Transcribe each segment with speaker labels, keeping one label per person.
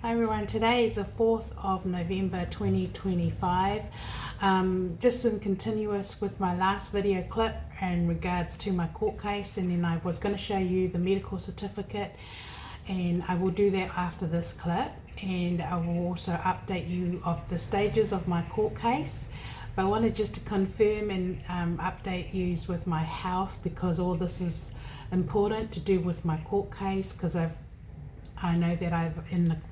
Speaker 1: Hi everyone, today is the 4th of November 2025. Just in continuous with my last video clip in regards to my court case, and then I was going to show you the medical certificate, and I will do that after this clip, and I will also update you of the stages of my court case. But I wanted just to confirm and update you with my health, because all this is important to do with my court case, because I know that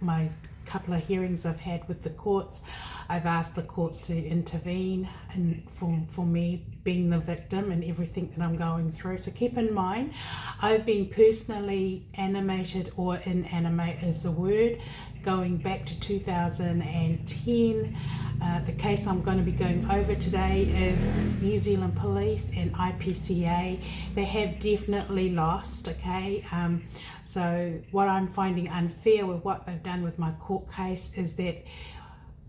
Speaker 1: my couple of hearings I've had with the courts, I've asked the courts to intervene and for me being the victim and everything that I'm going through. So keep in mind, I've been personally animated, or inanimate is the word, going back to 2010. The case I'm going to be going over today is New Zealand Police and IPCA. They have definitely lost, okay? So what I'm finding unfair with what they've done with my court case is that,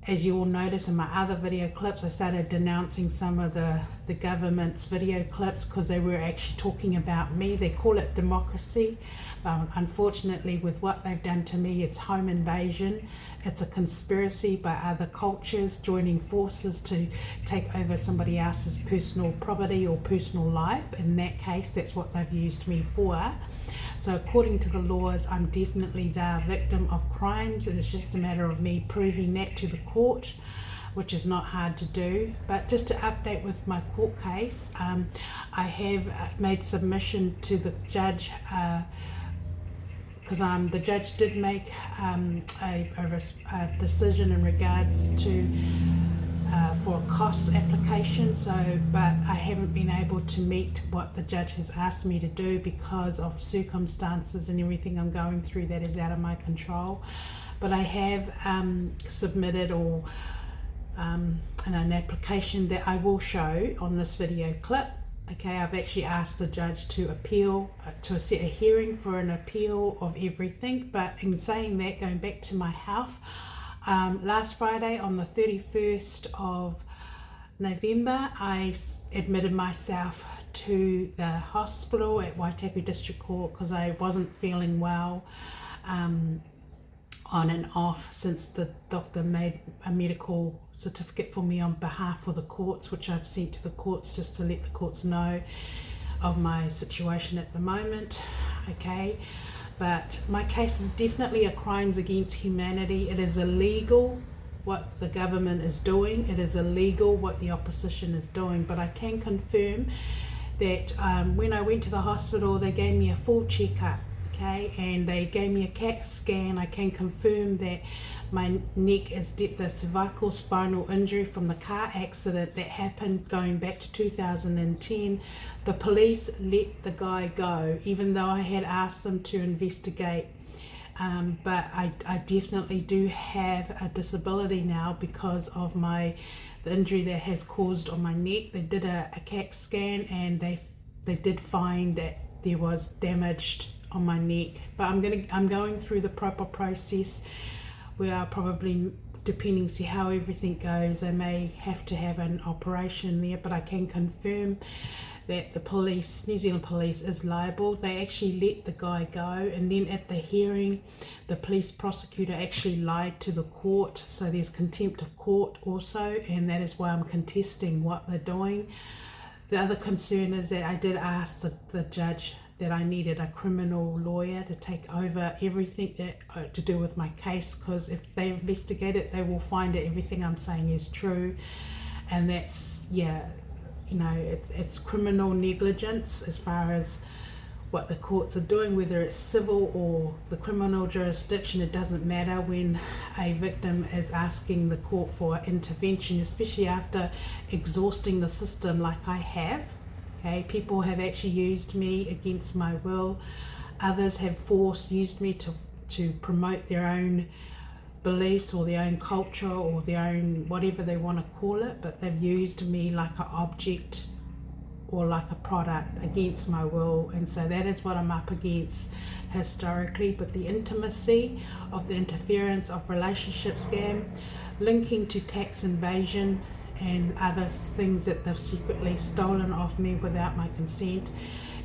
Speaker 1: as you all notice in my other video clips, I started denouncing some of the government's video clips because they were actually talking about me. They call it democracy. Unfortunately, with what they've done to me, it's home invasion. It's a conspiracy by other cultures joining forces to take over somebody else's personal property or personal life. In that case, that's what they've used me for. So according to the laws, I'm definitely the victim of crimes, and it's just a matter of me proving that to the court, which is not hard to do. But just to update with my court case, I have made submission to the judge, because the judge did make a decision in regards to for a cost application, but I haven't been able to meet what the judge has asked me to do because of circumstances and everything I'm going through that is out of my control. But I have submitted an application that I will show on this video clip. Okay, I've actually asked the judge to appeal, to set a hearing for an appeal of everything. But in saying that, going back to my health, last Friday on the 31st of November, I admitted myself to the hospital at Waitapu District Court because I wasn't feeling well on and off since the doctor made a medical certificate for me on behalf of the courts, which I've sent to the courts just to let the courts know of my situation at the moment. Okay. But my case is definitely a crimes against humanity. It is illegal what the government is doing. It is illegal what the opposition is doing. But I can confirm that when I went to the hospital, they gave me a full checkup, okay? And they gave me a CAT scan. I can confirm that my neck is the cervical spinal injury from the car accident that happened going back to 2010. The police let the guy go, even though I had asked them to investigate. But I definitely do have a disability now because of the injury that has caused on my neck. They did a CAT scan and they did find that there was damage on my neck. But I'm going through the proper process where I'll probably, depending see how everything goes, I may have to have an operation there. But I can confirm that the police, New Zealand Police, is liable. They actually let the guy go, and then at the hearing, the police prosecutor actually lied to the court. So there's contempt of court also, and that is why I'm contesting what they're doing. The other concern is that I did ask the judge that I needed a criminal lawyer to take over everything that to do with my case, because if they investigate it, they will find that everything I'm saying is true, and that's, it's criminal negligence as far as what the courts are doing, whether it's civil or the criminal jurisdiction. It doesn't matter when a victim is asking the court for intervention, especially after exhausting the system like I have. Okay, people have actually used me against my will. Others have used me to promote their own beliefs or their own culture or their own whatever they want to call it, but they've used me like an object or like a product against my will. And so that is what I'm up against historically. But the intimacy of the interference of relationship scam, linking to tax invasion and other things that they've secretly stolen off me without my consent,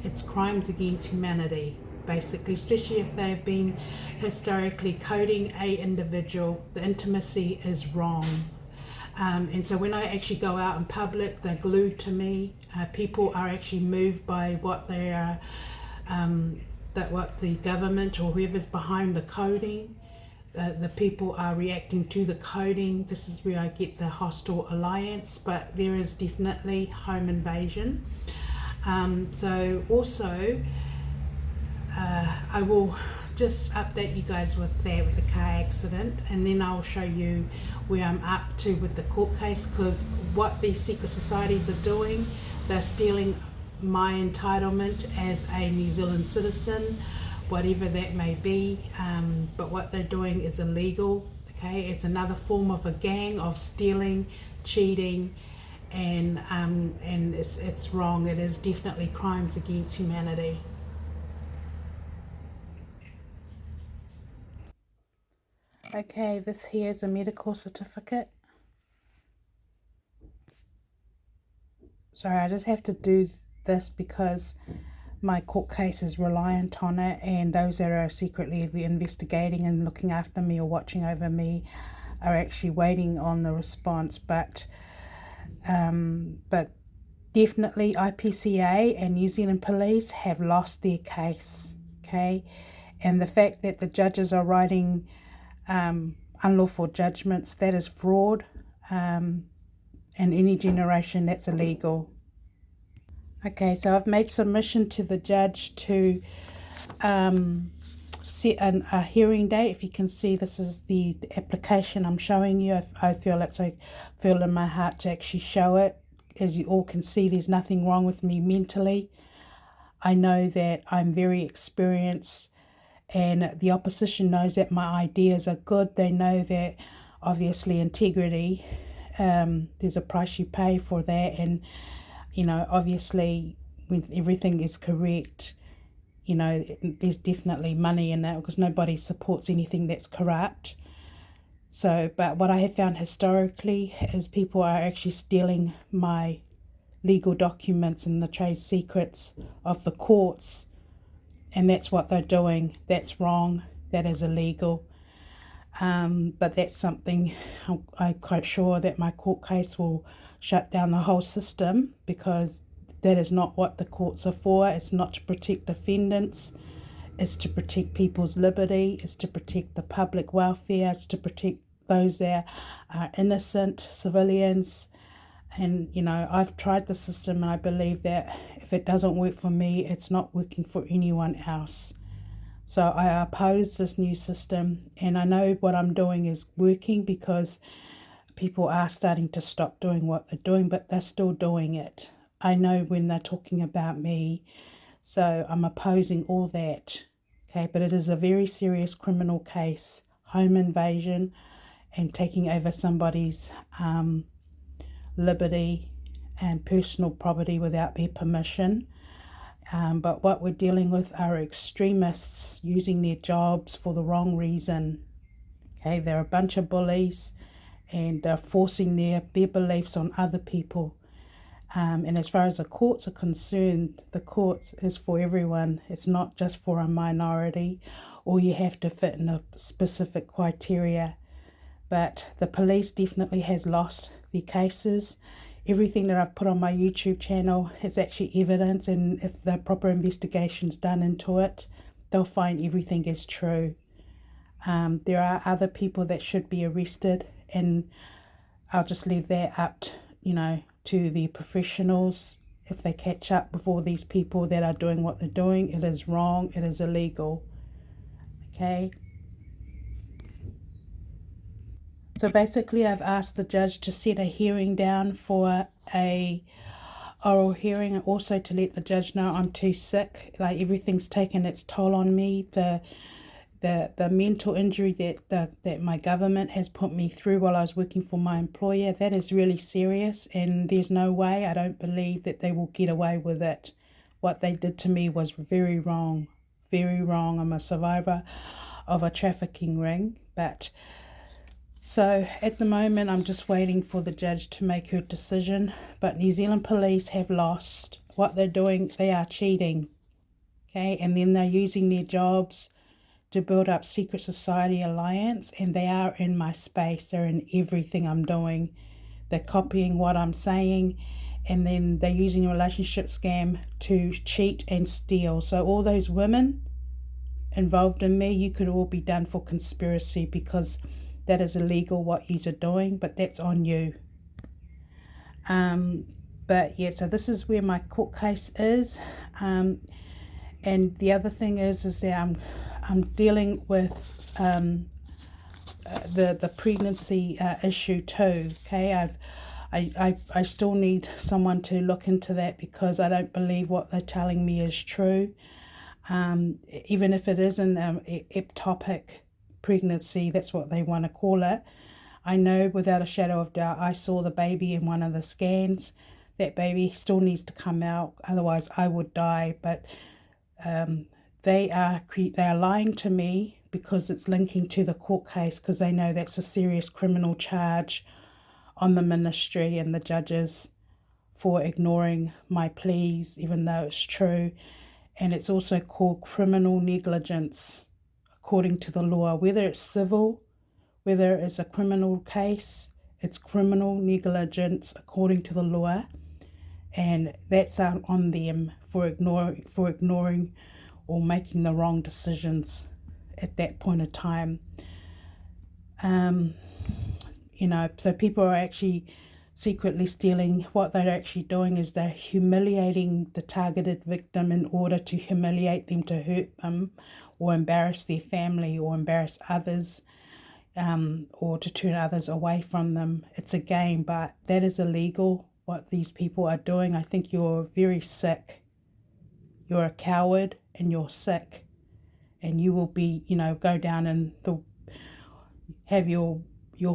Speaker 1: it's crimes against humanity. basically, especially if they've been historically coding a individual. The intimacy is wrong. And so when I actually go out in public, they're glued to me. People are actually moved by what they are, what the government or whoever's behind the coding. The people are reacting to the coding. This is where I get the hostile alliance, but there is definitely home invasion. So also, I will just update you guys with that, with the car accident, and then I'll show you where I'm up to with the court case, because what these secret societies are doing, they're stealing my entitlement as a New Zealand citizen, whatever that may be, but what they're doing is illegal. Okay, it's another form of a gang of stealing, cheating, and it's wrong. It is definitely crimes against humanity. Okay, this here is a medical certificate. Sorry, I just have to do this because my court case is reliant on it, and those that are secretly investigating and looking after me or watching over me are actually waiting on the response. But definitely IPCA and New Zealand Police have lost their case, okay? And the fact that the judges are writing unlawful judgments, that is fraud, and any generation that's illegal. Okay, so I've made submission to the judge to set a hearing date. If you can see, this is the application I'm showing you. I feel in my heart to actually show it. As you all can see, there's nothing wrong with me mentally. I know that I'm very experienced, and the opposition knows that my ideas are good. They know that obviously integrity, there's a price you pay for that, and obviously when everything is correct, there's definitely money in that, because nobody supports anything that's corrupt. So, but what I have found historically is people are actually stealing my legal documents and the trade secrets of the courts, and that's what they're doing. That's wrong. That is illegal. But that's something I'm quite sure that my court case will shut down the whole system, because that is not what the courts are for. It's not to protect defendants. It's to protect people's liberty. It's to protect the public welfare. It's to protect those that are innocent civilians. And, I've tried the system, and I believe that if it doesn't work for me, it's not working for anyone else. So I oppose this new system, and I know what I'm doing is working, because people are starting to stop doing what they're doing, but they're still doing it. I know when they're talking about me, so I'm opposing all that. Okay, but it is a very serious criminal case, home invasion, and taking over somebody's liberty and personal property without their permission. But what we're dealing with are extremists using their jobs for the wrong reason. Okay, they're a bunch of bullies, and they're forcing their beliefs on other people. And as far as the courts are concerned, the courts is for everyone. It's not just for a minority, or you have to fit in a specific criteria. But the police definitely has lost their cases. Everything that I've put on my YouTube channel is actually evidence, and if the proper investigation's done into it, they'll find everything is true. There are other people that should be arrested, and I'll just leave that up to the professionals. If they catch up with all these people that are doing what they're doing, it is wrong, it is illegal. Okay? So basically, I've asked the judge to set a hearing down for a oral hearing, and also to let the judge know I'm too sick. Like, everything's taken its toll on me. The mental injury that my government has put me through while I was working for my employer, that is really serious, and there's no way, I don't believe that they will get away with it. What they did to me was very wrong, very wrong. I'm a survivor of a trafficking ring, so at the moment I'm just waiting for the judge to make her decision. But New Zealand Police have lost. What they're doing, they are cheating. Okay, and then they're using their jobs to build up secret society alliance, and they are in my space. They're in everything I'm doing. They're copying what I'm saying, and then they're using a relationship scam to cheat and steal. So all those women involved in me, you could all be done for conspiracy, because that is illegal what you're doing, but that's on you. But yeah, so this is where my court case is. And the other thing is that I'm dealing with the pregnancy issue too. Okay, I still need someone to look into that, because I don't believe what they're telling me is true. Even if it is an ectopic pregnancy, that's what they want to call it. I know without a shadow of doubt, I saw the baby in one of the scans. That baby still needs to come out, otherwise I would die. But they are lying to me, because it's linking to the court case, because they know that's a serious criminal charge on the ministry and the judges for ignoring my pleas, even though it's true. And it's also called criminal negligence according to the law. Whether it's civil, whether it's a criminal case, it's criminal negligence according to the law. And that's out on them for ignoring or making the wrong decisions at that point of time. So people are actually secretly stealing. What they're actually doing is they're humiliating the targeted victim in order to humiliate them, to hurt them, or embarrass their family, or embarrass others, or to turn others away from them. It's a game, but that is illegal, what these people are doing. I think you're very sick. You're a coward and you're sick. And you will be, go down and have your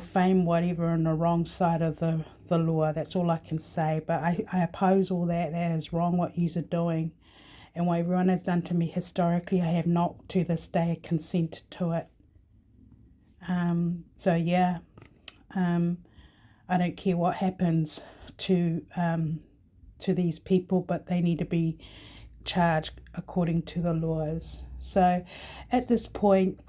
Speaker 1: fame, whatever, on the wrong side of the law. That's all I can say. But I oppose all that. That is wrong what you are doing. And what everyone has done to me historically, I have not to this day consented to it. I don't care what happens to these people, but they need to be charged according to the laws. So at this point,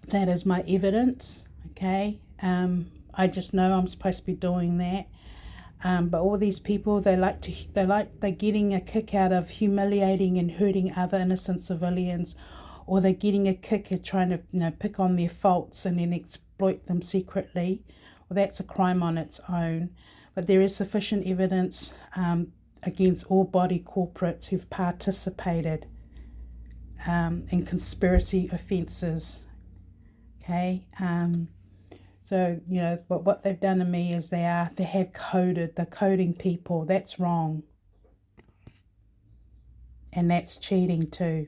Speaker 1: that is my evidence. Okay, I just know I'm supposed to be doing that. But all these people, they're getting a kick out of humiliating and hurting other innocent civilians, or they're getting a kick at trying to pick on their faults and then exploit them secretly. Well, that's a crime on its own. But there is sufficient evidence against all body corporates who've participated in conspiracy offences. Okay, so what they've done to me is they have coded. They're coding people. That's wrong, and that's cheating too.